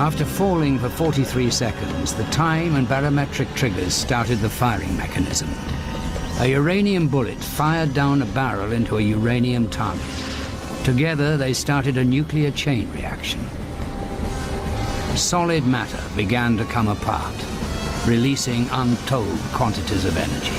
After falling for 43 seconds, the time and barometric triggers started the firing mechanism. A uranium bullet fired down a barrel into a uranium target. Together, they started a nuclear chain reaction. Solid matter began to come apart, releasing untold quantities of energy.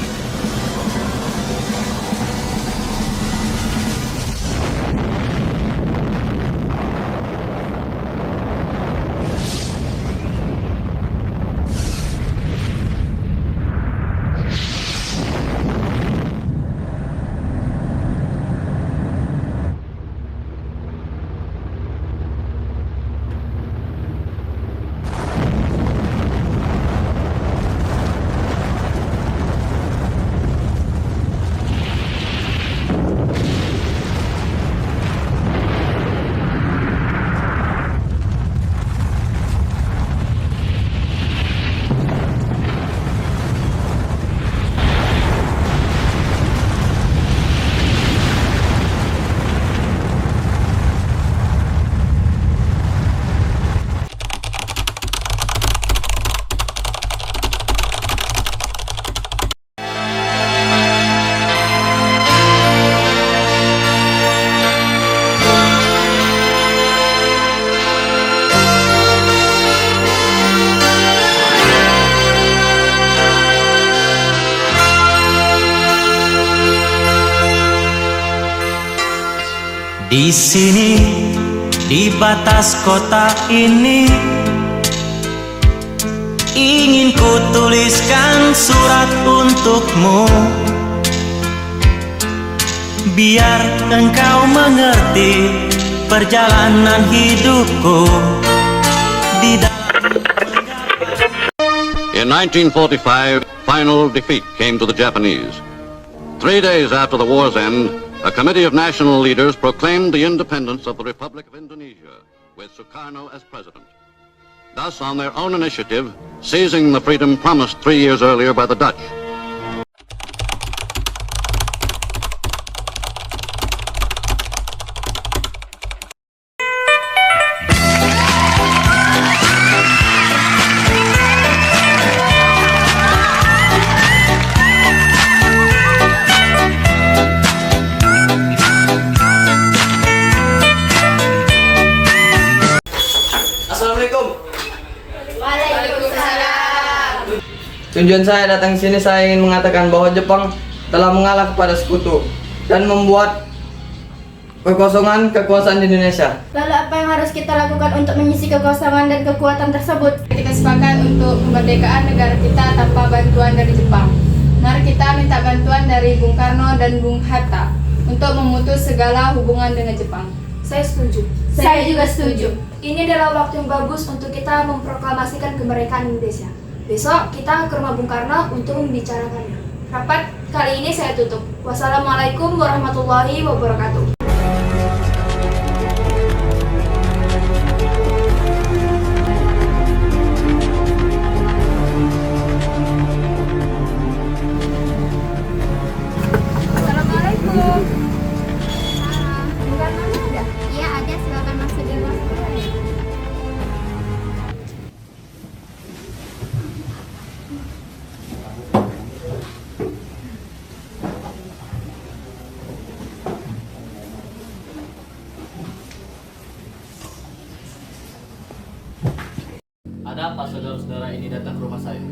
Di sini, di batas kota ini, ingin ku tuliskan surat untukmu, biar engkau mengerti perjalanan hidupku di dalam. In 1945, final defeat came to the Japanese. 3 days after the war's end, a committee of national leaders proclaimed the independence of the Republic of Indonesia, with Sukarno as president. Thus, on their own initiative, seizing the freedom promised 3 years earlier by the Dutch. Tujuan saya datang sini, saya ingin mengatakan bahwa Jepang telah mengalah kepada sekutu dan membuat kekosongan kekuasaan di Indonesia. Lalu apa yang harus kita lakukan untuk mengisi kekosongan dan kekuatan tersebut? Kita sepakat untuk kemerdekaan negara kita tanpa bantuan dari Jepang. Mari kita minta bantuan dari Bung Karno dan Bung Hatta untuk memutus segala hubungan dengan Jepang. Saya setuju. Saya juga setuju. Ini adalah waktu yang bagus untuk kita memproklamasikan kemerdekaan Indonesia. Besok kita ke rumah Bung Karno untuk membicarakannya. Rapat kali ini saya tutup. Wassalamualaikum warahmatullahi wabarakatuh. Assalamualaikum. Bung Karno ada? Iya ada, silakan masuk di ruang kerja. Ada apa saudara-saudara ini datang ke rumah saya?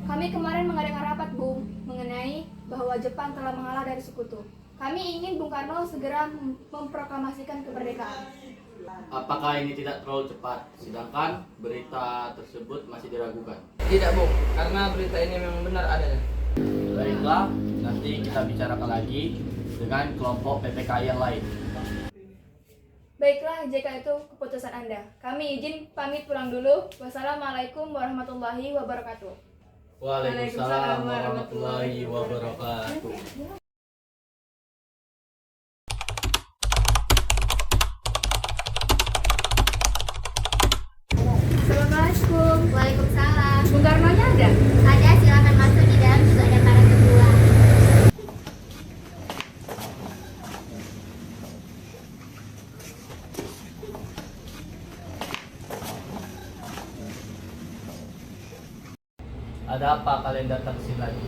Kami kemarin mengadakan rapat, Bung, mengenai bahwa Jepang telah mengalah dari sekutu. Kami ingin Bung Karno segera memproklamasikan kemerdekaan. Apakah ini tidak terlalu cepat? Sedangkan berita tersebut masih diragukan. Tidak, Bung, karena berita ini memang benar adanya. Baiklah, nanti kita bicarakan lagi dengan kelompok PPKI yang lain. Baiklah, jika itu keputusan Anda. Kami izin pamit pulang dulu. Wassalamualaikum warahmatullahi wabarakatuh. Waalaikumsalam warahmatullahi wabarakatuh. Assalamualaikum. Waalaikumsalam. Bung Karno-nya ada? Ada, silakan masuk, di dalam juga ada para ketua. Ada apa kalian datang ke sini lagi?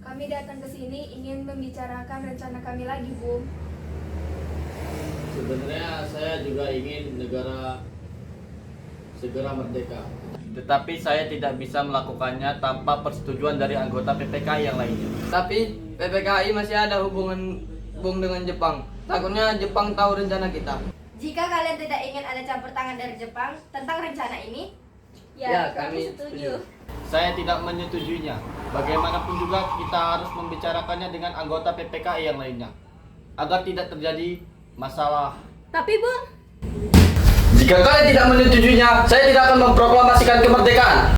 Kami datang ke sini ingin membicarakan rencana kami lagi, Bung. Sebenarnya saya juga ingin negara segera merdeka. Tetapi saya tidak bisa melakukannya tanpa persetujuan dari anggota PPKI yang lainnya. Tapi PPKI masih ada hubungan Bung dengan Jepang. Takutnya Jepang tahu rencana kita. Jika kalian tidak ingin ada campur tangan dari Jepang tentang rencana ini, Ya, kami setuju. Saya tidak menyetujuinya. Bagaimanapun juga kita harus membicarakannya dengan anggota PPKI yang lainnya agar tidak terjadi masalah. Tapi Bung, Jika kalian tidak menyetujuinya, saya tidak akan memproklamasikan kemerdekaan.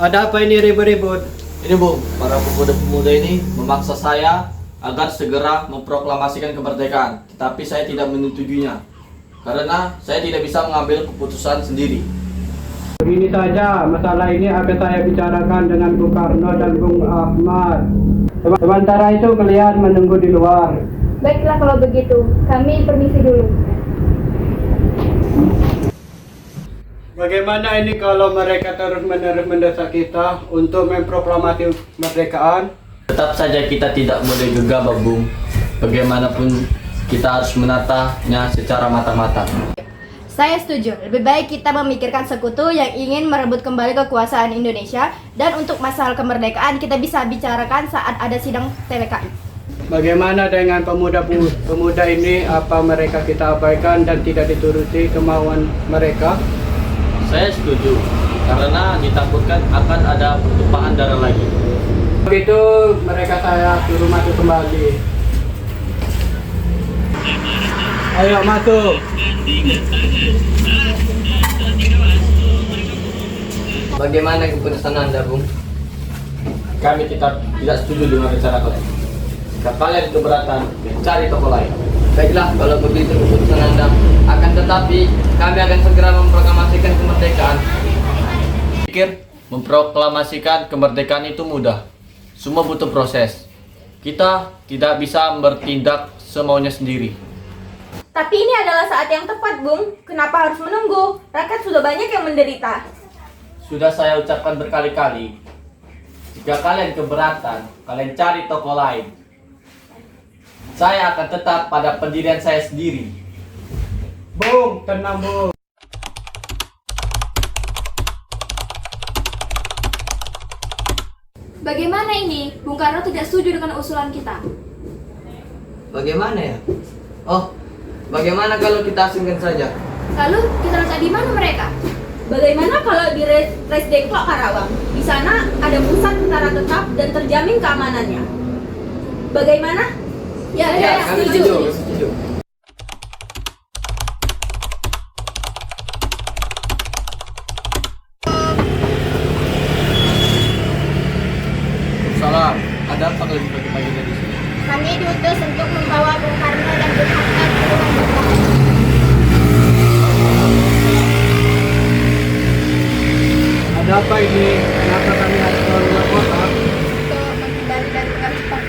Ada apa ini ribut-ribut? Ini Bung, para pemuda-pemuda ini memaksa saya agar segera memproklamasikan kemerdekaan. Tetapi saya tidak menyetujuinya karena saya tidak bisa mengambil keputusan sendiri. Begini saja, masalah ini akan saya bicarakan dengan Bung Karno dan Bung Ahmad. Sementara itu kalian menunggu di luar. Baiklah kalau begitu, kami permisi dulu. Bagaimana ini kalau mereka terus-menerus mendesak kita untuk memproklamasi kemerdekaan? Tetap saja kita tidak boleh gegabah Bung. Bagaimanapun kita harus menatanya secara matang-matang. saya setuju. Lebih baik kita memikirkan sekutu yang ingin merebut kembali kekuasaan Indonesia, dan untuk masalah kemerdekaan kita bisa bicarakan saat ada sidang PPKI. Bagaimana dengan pemuda ini? Apa mereka kita abaikan dan tidak dituruti kemauan mereka? Saya setuju karena ditakutkan akan ada pertumpahan darah lagi. Begitu mereka saya suruh masuk kembali. Ayo masuk. Bagaimana keputusan Anda, Bung? Kami tidak setuju dengan rencana kalian. Jika kalian keberatan, cari toko lain. Baiklah, kalau begitu keputusan Anda. Akan tetapi, kami akan segera memproklamasikan kemerdekaan. Pikir memproklamasikan kemerdekaan itu mudah. Semua butuh proses. Kita tidak bisa bertindak semaunya sendiri. Tapi ini adalah saat yang tepat, Bung. Kenapa harus menunggu? Rakyat sudah banyak yang menderita. Sudah saya ucapkan berkali-kali. Jika kalian keberatan, kalian cari toko lain. Saya akan tetap pada pendirian saya sendiri. Bung, tenang Bung. Bagaimana ini? Bung Karno tidak setuju dengan usulan kita. Bagaimana ya? Oh, bagaimana kalau kita asingkan saja? Lalu kita letak di mana mereka? Bagaimana kalau di Resdeklo Karawang? Di sana ada pusat tentara tetap dan terjamin keamanannya. Bagaimana? Ya, Kami setuju. Salam, ada apa kalian pagi-pagi dari sini? Kami diutus untuk membawa Bung Karno dan Bung Hatta ke ruang Jepang. Ada apa ini? Kenapa kami harus keluar kota? Untuk menghindari dari negara Jepang.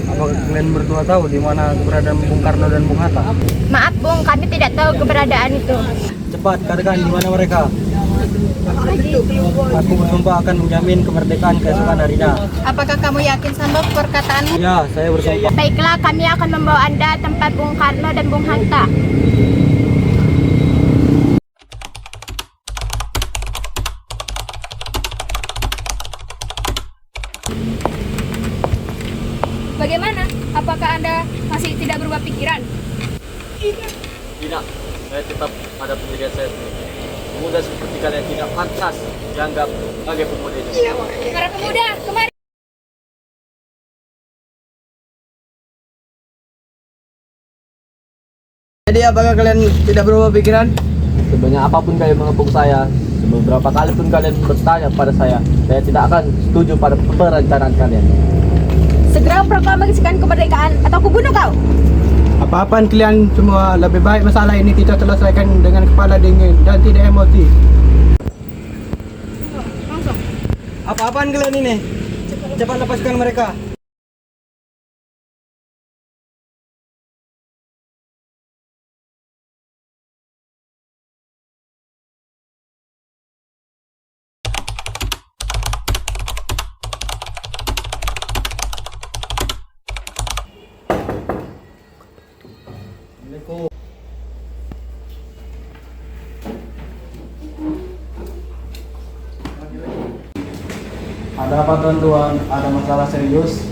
Apakah kalian berdua tahu di mana keberadaan Bung Karno dan Bung Hatta? Maaf, Bung, kami tidak tahu keberadaan itu. Cepat katakan di mana mereka. Aku bersumpah akan menjamin kemerdekaan keesokan harinya. Apakah kamu yakin sama perkataanmu? Ya, saya bersumpah. Baiklah, kami akan membawa Anda tempat Bung Karno dan Bung Hatta. Bagaimana? Apakah Anda masih tidak berubah pikiran? Tidak, saya tetap pada pendirian saya sendiri. Pemuda seperti kalian tidak pantas dianggap sebagai pemuda ini. Para pemuda, kemari! Jadi apakah kalian tidak berubah pikiran? Sebanyak apapun kalian mengepung saya, beberapa kali pun kalian bertanya pada saya tidak akan setuju pada perencanaan kalian. Segera proklamasikan kemerdekaan atau aku bunuh kau. Apa-apaan kalian semua, lebih baik masalah ini kita selesaikan dengan kepala dingin dan tidak emosi. Apa-apaan kalian ini? Cepat lepaskan mereka. Ada apa tuan? Ada masalah serius?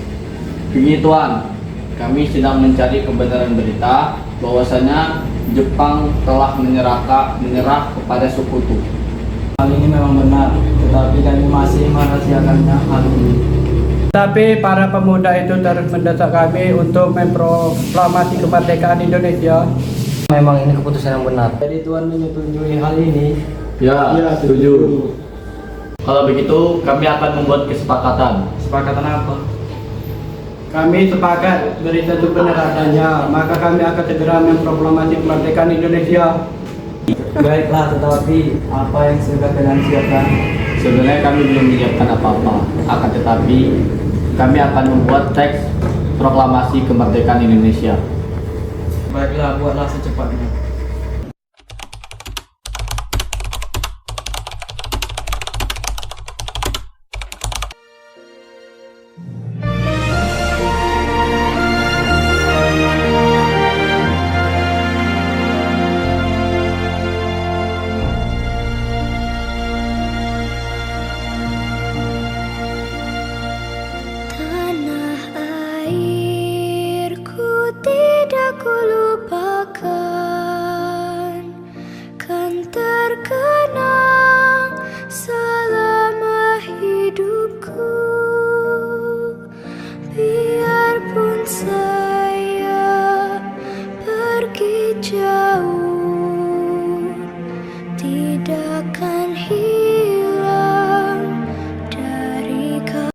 Begini tuan, kami sedang mencari kebenaran berita bahwasanya Jepang telah menyerah kepada sekutu. Hal ini memang benar, tetapi kami masih merahasiakannya hal ini. Tapi para pemuda itu terus mendesak kami untuk memproklamasi kemerdekaan Indonesia. Memang ini keputusan yang benar. Jadi tuan menyetujui hal ini? Ya, setuju. Kalau begitu, kami akan membuat kesepakatan. Kesepakatan apa? Kami sepakat beri satu benar adanya, maka kami akan segera memproklamasi kemerdekaan Indonesia. Baiklah, tetapi apa yang sudah kalian siapkan? Sebenarnya kami belum menyiapkan apa-apa. Akan tetapi, kami akan membuat teks proklamasi kemerdekaan Indonesia. Baiklah, buatlah secepatnya.